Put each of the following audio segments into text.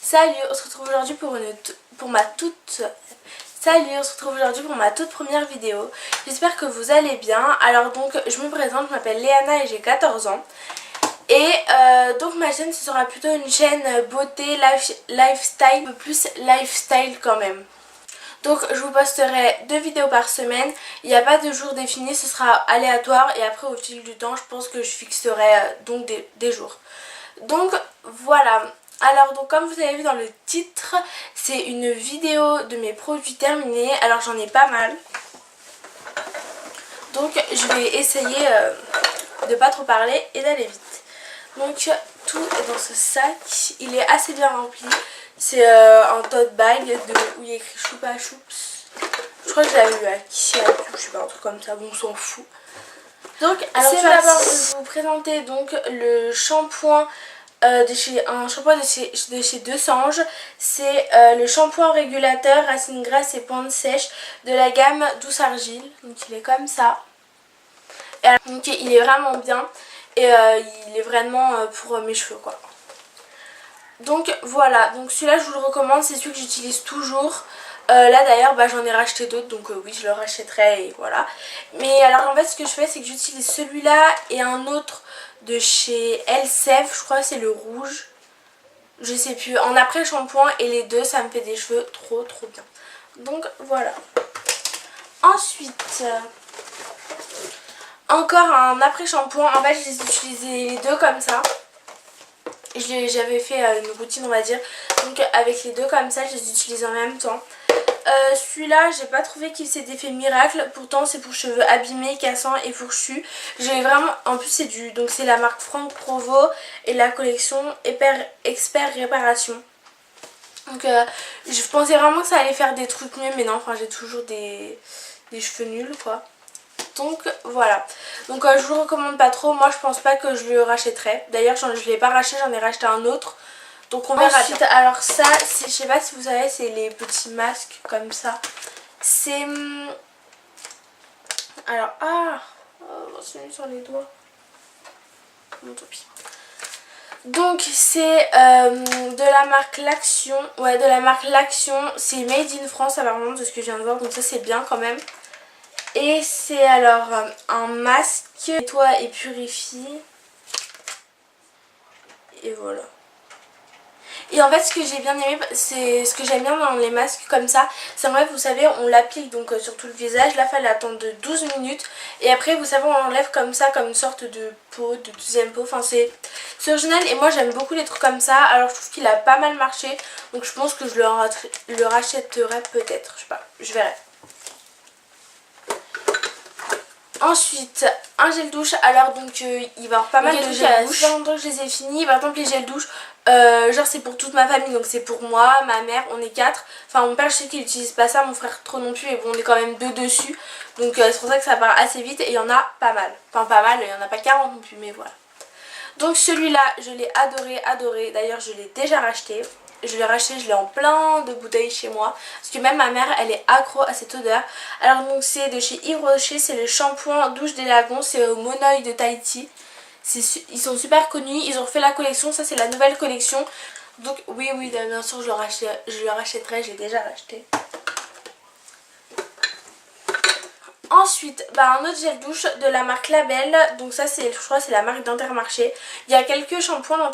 Salut, on se retrouve aujourd'hui pour ma toute première vidéo. J'espère que vous allez bien. Alors donc je me présente, je m'appelle Léana et j'ai 14 ans. Et donc ma chaîne ce sera plutôt une chaîne beauté, lifestyle, un peu plus lifestyle quand même. Donc je vous posterai 2 vidéos par semaine, il n'y a pas de jour défini, ce sera aléatoire et après au fil du temps je pense que je fixerai donc des jours. Donc voilà, alors donc comme vous avez vu dans le titre, c'est une vidéo de mes produits terminés, alors j'en ai pas mal. Donc je vais essayer de pas trop parler et d'aller vite. Donc tout est dans ce sac, il est assez bien rempli. C'est un tote bag où il y a écrit Choupa Choups. Je crois que je l'avais eu à Kia, je sais pas, un truc comme ça, bon on s'en fout. Donc alors tout d'abord je vais vous présenter donc le shampoing de chez Deux Sanges. C'est le shampoing régulateur racines grasses et pointe sèche de la gamme Douce Argile. Donc il est comme ça. Et alors, donc il est vraiment bien et il est vraiment pour mes cheveux quoi. Donc voilà, donc celui-là je vous le recommande, c'est celui que j'utilise toujours. Là d'ailleurs j'en ai racheté d'autres, donc oui je le rachèterai et voilà. Mais alors en fait ce que je fais c'est que j'utilise celui-là et un autre de chez Elseve, je crois que c'est le rouge. Je sais plus, en après shampoing, et les deux ça me fait des cheveux trop bien. Donc voilà. Ensuite, encore un après shampoing, en fait je les ai utilisés les deux comme ça. J'avais fait une routine on va dire, donc avec les deux comme ça je les utilise en même temps. Celui-là j'ai pas trouvé qu'il faisait d'effet miracle, pourtant c'est pour cheveux abîmés, cassants et fourchus. J'ai vraiment, en plus c'est la marque Franck Provo et la collection Expert Réparation. Donc je pensais vraiment que ça allait faire des trucs mieux, mais non, enfin j'ai toujours des cheveux nuls quoi. Donc voilà, donc je vous le recommande pas trop, moi je pense pas que je le rachèterai. D'ailleurs je l'ai pas racheté, j'en ai racheté un autre. Donc on verra bien. Alors ça, je sais pas si vous savez, c'est les petits masques comme ça. C'est... Alors, c'est mis sur les doigts. Bon, tant pis. Donc c'est de la marque L'Action. Ouais, de la marque L'Action. C'est made in France apparemment de ce que je viens de voir, donc ça c'est bien quand même. Et c'est alors un masque nettoie et purifie. Et voilà. Et en fait ce que j'ai bien aimé, c'est ce que j'aime bien dans les masques comme ça, c'est en fait vous savez on l'applique donc sur tout le visage, là il fallait attendre de 12 minutes et après vous savez on enlève comme ça comme une sorte de peau, de deuxième peau, enfin c'est original et moi j'aime beaucoup les trucs comme ça, alors je trouve qu'il a pas mal marché donc je pense que je le rachèterai peut-être, je sais pas, je verrai. Ensuite, un gel douche, alors donc il va y avoir pas mal de gel douche. Ça fait longtemps que je les ai finis, par exemple les gels douche, genre c'est pour toute ma famille, donc c'est pour moi, ma mère, on est 4. Enfin mon père je sais qu'il n'utilise pas ça, mon frère trop non plus, et bon on est quand même 2 dessus. Donc c'est pour ça que ça part assez vite et il y en a pas mal. Enfin pas mal, il n'y en a pas 40 non plus, mais voilà. Donc celui-là je l'ai adoré, d'ailleurs je l'ai déjà racheté. Je l'ai racheté, je l'ai en plein de bouteilles chez moi. Parce que même ma mère, elle est accro à cette odeur. Alors donc c'est de chez Yves Rocher, c'est le shampoing douche des lagons. C'est au Monoeil de Tahiti. Ils sont super connus, ils ont refait la collection, ça c'est la nouvelle collection. Donc oui, bien sûr je le rachèterai, je l'ai déjà racheté. Ensuite, un autre gel douche de la marque Label, donc ça c'est, je crois c'est la marque d'Intermarché. Il y a quelques shampoings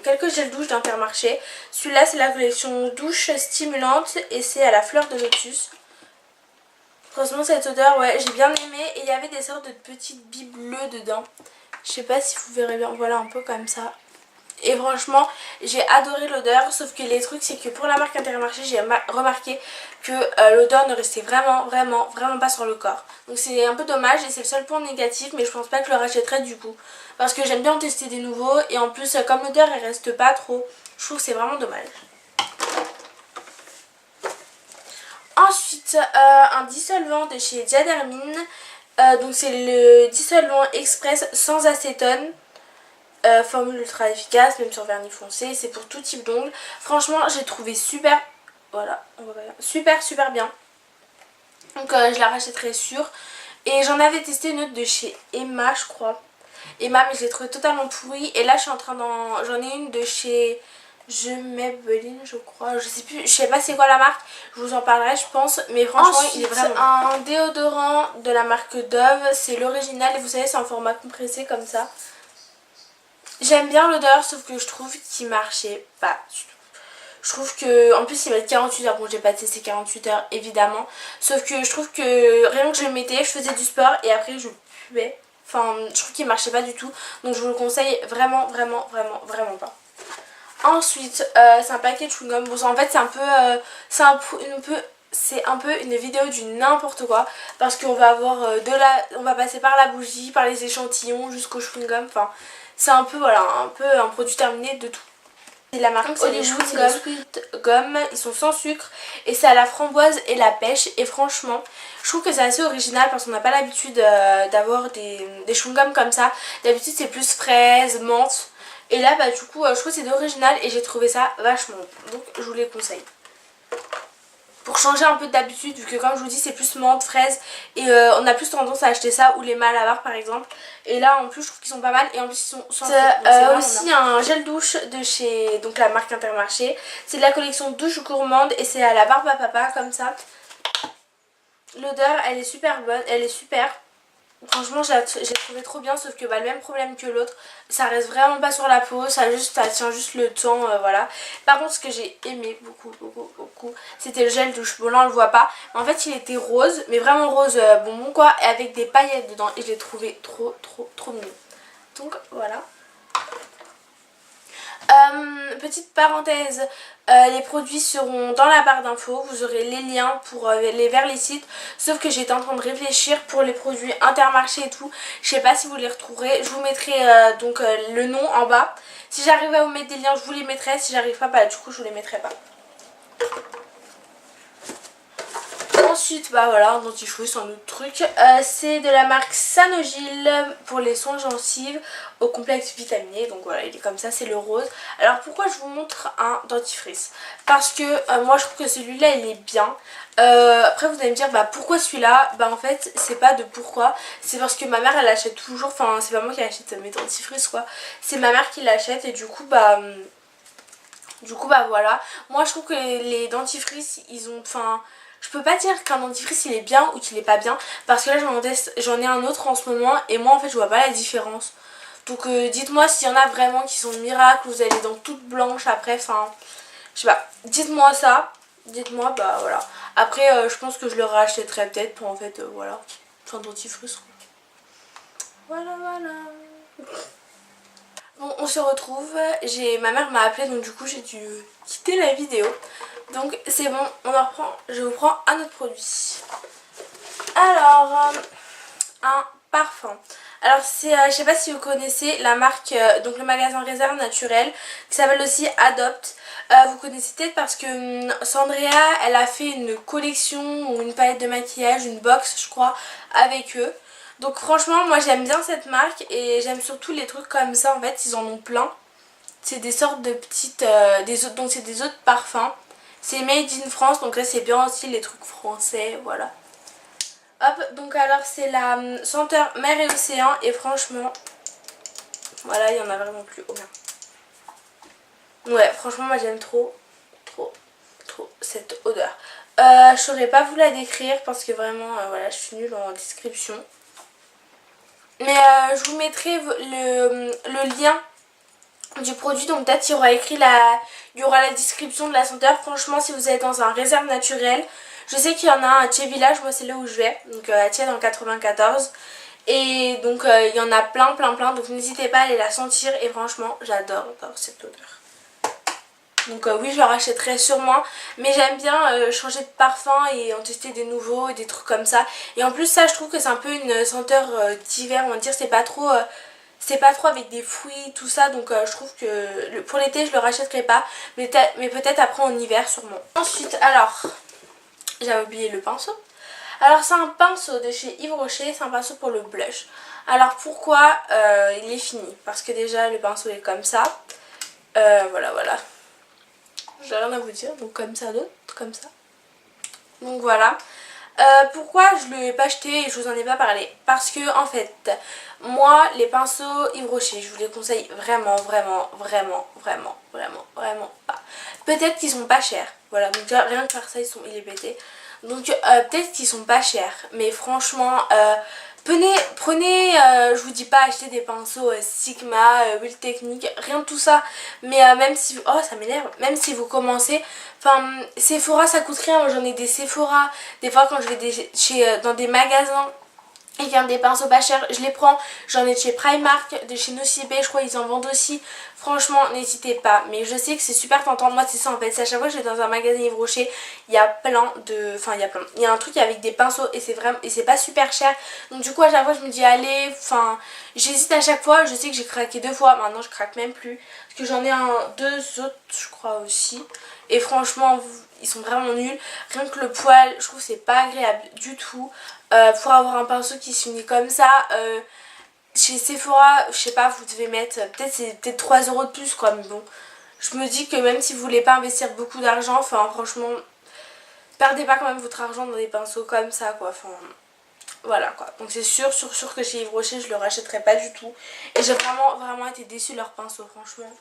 quelques gels douche d'Intermarché. Celui-là c'est la collection douche stimulante et c'est à la fleur de lotus. Franchement cette odeur, ouais j'ai bien aimé et il y avait des sortes de petites billes bleues dedans. Je sais pas si vous verrez bien, voilà un peu comme ça. Et franchement j'ai adoré l'odeur, sauf que les trucs c'est que pour la marque Intermarché j'ai remarqué que l'odeur ne restait vraiment pas sur le corps. Donc c'est un peu dommage et c'est le seul point négatif, mais je pense pas que je le rachèterai du coup. Parce que j'aime bien en tester des nouveaux et en plus comme l'odeur elle reste pas trop, je trouve que c'est vraiment dommage. Ensuite un dissolvant de chez Diadermine, donc c'est le dissolvant express sans acétone. Formule ultra efficace, même sur vernis foncé, c'est pour tout type d'ongles. Franchement j'ai trouvé super, voilà, on voit bien, super bien. Donc je la rachèterai sûre. Et j'en avais testé une autre de chez Emma je crois. Emma, mais je l'ai trouvée totalement pourrie. Et là je suis en train j'en ai une de chez Je Maybelline je crois, je sais plus, je sais pas c'est quoi la marque, je vous en parlerai je pense, mais franchement ensuite, il est vraiment un déodorant de la marque Dove, c'est l'original et vous savez c'est en format compressé comme ça. J'aime bien l'odeur sauf que je trouve qu'il marchait pas du tout. Je trouve que, en plus ils mettent 48 heures, bon j'ai pas testé 48 heures évidemment, sauf que je trouve que rien que je le mettais, je faisais du sport et après je puais, enfin je trouve qu'il marchait pas du tout, donc je vous le conseille vraiment pas. Ensuite c'est un paquet de chewing-gum, bon en fait c'est un peu, c'est un peu une vidéo du n'importe quoi parce qu'on va avoir on va passer par la bougie, par les échantillons jusqu'au chewing-gum, enfin c'est un peu voilà, un peu un produit terminé de tout. C'est la marque Hollywood Sweet Gum, ils sont sans sucre et c'est à la framboise et la pêche et franchement je trouve que c'est assez original parce qu'on n'a pas l'habitude d'avoir des chewing-gums comme ça. D'habitude c'est plus fraise, menthe et là bah du coup je trouve que c'est original et j'ai trouvé ça vachement bon, donc je vous les conseille. Pour changer un peu d'habitude vu que comme je vous dis c'est plus menthe, fraise et on a plus tendance à acheter ça ou les Malabar par exemple et là en plus je trouve qu'ils sont pas mal et en plus ils sont sans c'est aussi un gel douche de chez donc la marque Intermarché, c'est de la collection douche gourmande et c'est à la barbe à papa comme ça. L'odeur elle est super bonne, elle est super. Franchement j'ai trouvé trop bien sauf que bah, le même problème que l'autre, ça reste vraiment pas sur la peau, ça tient juste le temps voilà. Par contre ce que j'ai aimé beaucoup c'était le gel douche, bon là on le voit pas mais en fait il était rose mais vraiment rose bonbon quoi et avec des paillettes dedans et je l'ai trouvé trop mignon. Donc voilà. Petite parenthèse, les produits seront dans la barre d'infos, vous aurez les liens pour aller vers les sites, sauf que j'étais en train de réfléchir pour les produits Intermarché et tout, je sais pas si vous les retrouverez, je vous mettrai le nom en bas, si j'arrive à vous mettre des liens je vous les mettrai, si j'arrive pas, bah du coup je vous les mettrai pas. Ensuite, bah voilà, un dentifrice, un autre truc. C'est de la marque Sanogil pour les soins de gencives au complexe vitaminé. Donc voilà, il est comme ça, c'est le rose. Alors pourquoi je vous montre un dentifrice? Parce que moi je trouve que celui-là il est bien. Après vous allez me dire bah pourquoi celui-là? Bah en fait c'est pas de pourquoi, c'est parce que ma mère elle achète toujours, enfin c'est pas moi qui achète mes dentifrices quoi. C'est ma mère qui l'achète et du coup bah voilà. Moi je trouve que les dentifrices ils ont, enfin je peux pas dire qu'un dentifrice il est bien ou qu'il est pas bien parce que là j'en ai un autre en ce moment et moi en fait je vois pas la différence. Donc dites-moi s'il y en a vraiment qui sont miracles, vous avez les dents toutes blanches après, enfin je sais pas, dites-moi ça, dites-moi bah voilà. Après je pense que je le rachèterai peut-être pour en fait voilà, un dentifrice quoi. Voilà. Bon on se retrouve, ma mère m'a appelé donc du coup j'ai dû quitter la vidéo. Donc c'est bon, on en reprend, je vous prends un autre produit. Alors, un parfum. Alors c'est, je sais pas si vous connaissez la marque, donc le magasin Réserve Naturelle, qui s'appelle aussi Adopt. Vous connaissez peut-être parce que Sandrea, elle a fait une collection ou une palette de maquillage, une box je crois, avec eux. Donc franchement, moi j'aime bien cette marque et j'aime surtout les trucs comme ça, en fait, ils en ont plein. C'est des sortes de petites, donc c'est des autres parfums. C'est made in France, donc là c'est bien aussi les trucs français, voilà. Hop, donc alors c'est la senteur mer et océan et franchement, voilà, il y en a vraiment plus aucun. Ouais, franchement moi j'aime trop cette odeur. Je saurais pas vous la décrire parce que vraiment, voilà, je suis nulle en description. Mais je vous mettrai le lien du produit, donc peut-être il y aura la description de la senteur. Franchement si vous êtes dans un réserve naturel, je sais qu'il y en a un à Thiers Village, moi c'est là où je vais, donc à Thiers dans le 94. Et donc il y en a plein, donc n'hésitez pas à aller la sentir et franchement j'adore cette odeur. Donc oui je le rachèterai sûrement, mais j'aime bien changer de parfum et en tester des nouveaux et des trucs comme ça. Et en plus ça je trouve que c'est un peu une senteur d'hiver, on va dire, c'est pas trop avec des fruits tout ça, donc je trouve que pour l'été je le rachèterai pas, mais peut-être après en hiver sûrement. Ensuite alors, j'avais oublié le pinceau. Alors c'est un pinceau de chez Yves Rocher, c'est un pinceau pour le blush. Alors pourquoi il est fini? Parce que déjà le pinceau est comme ça, voilà. J'ai rien à vous dire, donc comme ça d'autre, comme ça. Donc voilà. Pourquoi je ne l'ai pas acheté et je vous en ai pas parlé? Parce que en fait, moi les pinceaux Yves Rocher, je vous les conseille vraiment pas. Peut-être qu'ils sont pas chers, voilà, donc rien que par ça il est pété. Donc peut-être qu'ils sont pas chers, mais franchement prenez je vous dis pas acheter des pinceaux Sigma, Will Technique, rien de tout ça, mais même si oh ça m'énerve, même si vous commencez, enfin Sephora ça coûte rien, moi j'en ai des Sephora, des fois quand je vais dans des magasins et qu'il y a des pinceaux pas chers, je les prends. J'en ai de chez Primark, de chez Nocibé, je crois ils en vendent aussi. Franchement, n'hésitez pas. Mais je sais que c'est super tentant. Moi, c'est ça en fait. C'est à chaque fois que je vais dans un magasin Yves Rocher, il y a plein de... Enfin, il y a un truc avec des pinceaux et c'est vraiment... Et c'est pas super cher. Donc du coup, à chaque fois, je me dis, allez, enfin... J'hésite à chaque fois. Je sais que j'ai craqué 2 fois. Maintenant, je craque même plus. Parce que j'en ai deux autres, je crois aussi. Et franchement, ils sont vraiment nuls. Rien que le poil, je trouve que c'est pas agréable du tout. Pour avoir un pinceau qui se finit comme ça, chez Sephora, je sais pas, vous devez mettre, c'est peut-être 3 € de plus quoi, mais bon. Je me dis que même si vous voulez pas investir beaucoup d'argent, enfin franchement, perdez pas quand même votre argent dans des pinceaux comme ça quoi, enfin... Voilà quoi, donc c'est sûr que chez Yves Rocher je le rachèterai pas du tout. Et j'ai vraiment été déçue de leurs pinceaux franchement.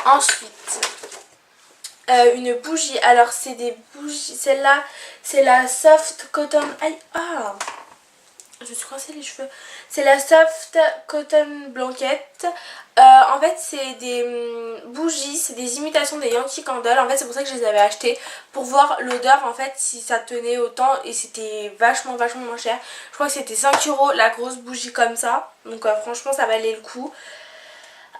Ensuite, une bougie, alors c'est des bougies, celle-là c'est la Soft Cotton, aïe, ah je me suis coincé les cheveux. C'est la Soft Cotton Blanket. En fait c'est des bougies, c'est des imitations des Yankee Candle. En fait c'est pour ça que je les avais achetées, pour voir l'odeur en fait si ça tenait autant, et c'était vachement moins cher. Je crois que c'était 5 € la grosse bougie comme ça. Donc franchement ça valait le coup.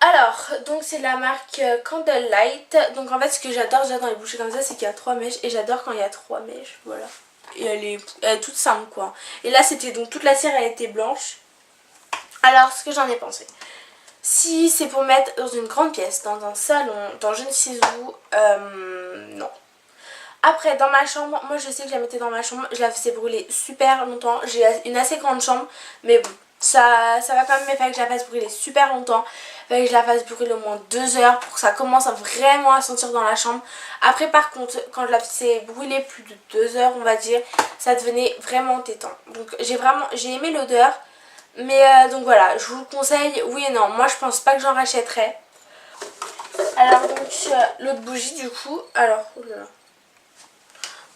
Alors, donc c'est la marque Candlelight. Donc en fait ce que j'adore déjà dans les bougies comme ça, c'est qu'il y a 3 mèches. Et j'adore quand il y a 3 mèches, voilà. Et elle est toute simple quoi. Et là c'était donc toute la cire, elle était blanche. Alors ce que j'en ai pensé, si c'est pour mettre dans une grande pièce, dans un salon, dans je ne sais où, non. Après dans ma chambre, moi je sais que je la mettais dans ma chambre, je la faisais brûler super longtemps. J'ai une assez grande chambre, mais bon, ça va quand même, il fallait que je la fasse brûler super longtemps. Il fallait que je la fasse brûler au moins 2 heures pour que ça commence vraiment à sentir dans la chambre. Après par contre, quand je la faisais brûler plus de 2 heures on va dire, ça devenait vraiment tétant. Donc j'ai aimé l'odeur. Mais donc voilà, je vous le conseille, oui et non. Moi je pense pas que j'en rachèterai. Alors donc l'autre bougie du coup, alors oh là là.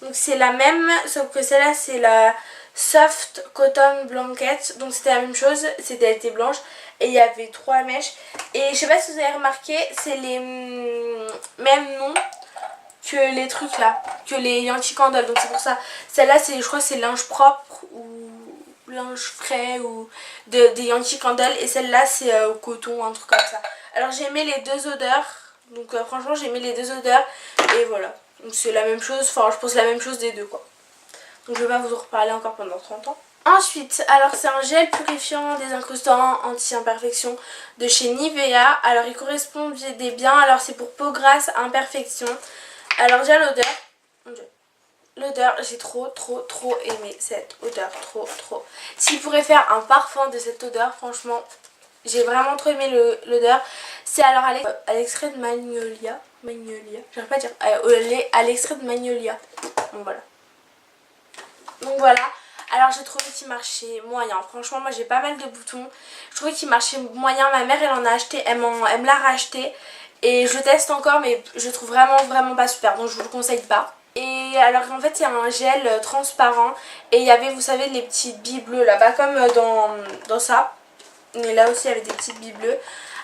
Donc c'est la même, sauf que celle-là c'est la Soft Cotton Blanket. Donc c'était la même chose, elle était blanche et il y avait 3 mèches. Et je sais pas si vous avez remarqué, c'est les mêmes noms que les trucs là, que les Yankee Candle. Donc c'est pour ça. Celle-là je crois que c'est linge propre ou linge frais ou des Yankee Candle. Et celle-là c'est au coton, un truc comme ça. Alors j'ai aimé les deux odeurs. Donc franchement j'ai aimé les deux odeurs. Et voilà. Donc c'est la même chose, enfin je pense la même chose des deux quoi. Donc je vais pas vous en reparler encore pendant 30 ans. Ensuite, alors c'est un gel purifiant désincrustant anti-imperfection de chez Nivea. Alors il correspond bien, alors c'est pour peau grasse à imperfection. Alors déjà l'odeur, l'odeur, j'ai trop aimé cette odeur, trop. S'il pourrait faire un parfum de cette odeur, franchement, j'ai vraiment trop aimé l'odeur. C'est alors à l'extrait de Magnolia, j'arrive pas à dire, à l'extrait de Magnolia. Donc voilà. Alors j'ai trouvé qu'il marchait moyen. Franchement moi j'ai pas mal de boutons. Je trouvais qu'il marchait moyen. Ma mère elle en a acheté, elle me l'a racheté. Et je le teste encore mais je le trouve vraiment pas super. Donc je vous le conseille pas. Et alors en fait il y a un gel transparent. Et il y avait vous savez les petites billes bleues là-bas comme dans ça. Mais là aussi il y avait des petites billes bleues.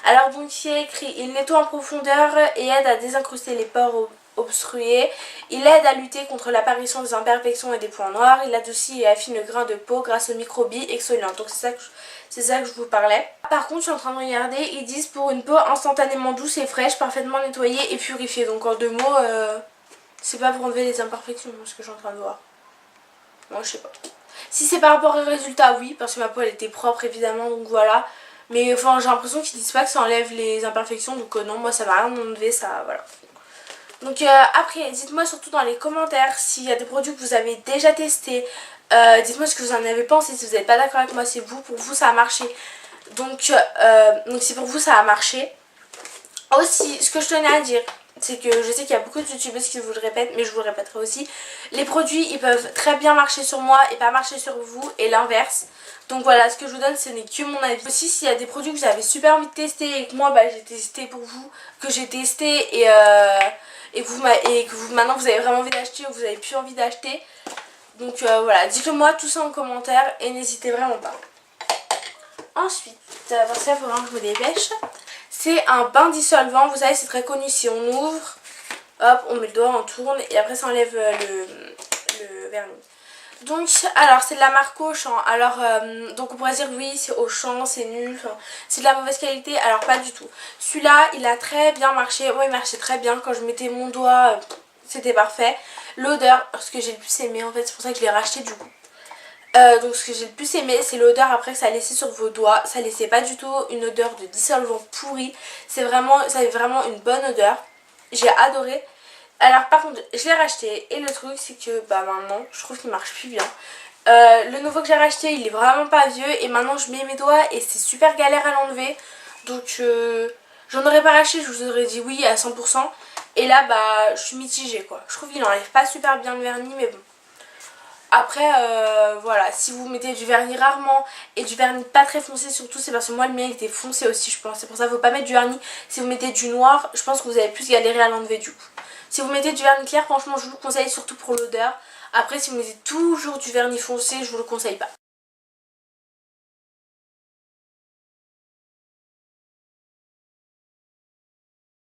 Alors donc il y a écrit: il nettoie en profondeur et aide à désincruster les pores obstrués. Il aide à lutter contre l'apparition des imperfections et des points noirs. Il adoucit et affine le grain de peau grâce aux microbilles exfoliantes. Donc c'est ça que je vous parlais. Par contre je suis en train de regarder, ils disent pour une peau instantanément douce et fraîche, parfaitement nettoyée et purifiée. Donc en 2 mots, c'est pas pour enlever les imperfections, ce que je suis en train de voir. Moi je sais pas. Si c'est par rapport au résultat, oui, parce que ma peau elle était propre évidemment, donc voilà. Mais enfin j'ai l'impression qu'ils disent pas que ça enlève les imperfections, donc non, moi ça va rien enlever, ça voilà. Donc après dites-moi surtout dans les commentaires s'il y a des produits que vous avez déjà testés. Dites-moi ce que vous en avez pensé, si vous n'êtes pas d'accord avec moi, c'est vous, pour vous ça a marché. Donc si pour vous ça a marché. Aussi ce que je tenais à dire, c'est que je sais qu'il y a beaucoup de youtubeuses qui vous le répètent, mais je vous le répéterai aussi. Les produits ils peuvent très bien marcher sur moi et pas marcher sur vous et l'inverse. Donc voilà, ce que je vous donne ce n'est que mon avis. Aussi s'il y a des produits que j'avais super envie de tester et que moi j'ai testé pour vous, que j'ai testé et que vous maintenant vous avez vraiment envie d'acheter ou vous avez plus envie d'acheter. Donc voilà, dites-le moi tout ça en commentaire et n'hésitez vraiment pas. Ensuite, parce que là il faut vraiment que je me dépêche. C'est un bain dissolvant, vous savez c'est très connu, si on ouvre, hop on met le doigt, on tourne et après ça enlève le vernis. Donc alors c'est de la marque Auchan, alors donc on pourrait dire oui c'est Auchan, c'est nul, c'est de la mauvaise qualité, alors pas du tout. Celui-là il a très bien marché, moi il marchait très bien, quand je mettais mon doigt c'était parfait. L'odeur, ce que j'ai le plus aimé en fait, c'est pour ça que je l'ai racheté du coup. Donc ce que j'ai le plus aimé c'est l'odeur après que ça laissait sur vos doigts. Ça laissait pas du tout une odeur de dissolvant pourri. Ça avait vraiment une bonne odeur. J'ai adoré. Alors par contre je l'ai racheté et le truc c'est que bah maintenant je trouve qu'il marche plus bien. Le nouveau que j'ai racheté il est vraiment pas vieux et maintenant je mets mes doigts et c'est super galère à l'enlever. Donc j'en aurais pas racheté, je vous aurais dit oui à 100%. Et là bah je suis mitigée quoi. Je trouve qu'il enlève pas super bien le vernis mais bon. Après voilà, si vous mettez du vernis rarement et du vernis pas très foncé surtout, c'est parce que moi le mien il était foncé aussi je pense, c'est pour ça qu'il faut pas mettre du vernis. Si vous mettez du noir je pense que vous allez plus galérer à l'enlever du coup. Si vous mettez du vernis clair franchement je vous le conseille surtout pour l'odeur. Après si vous mettez toujours du vernis foncé je vous le conseille pas.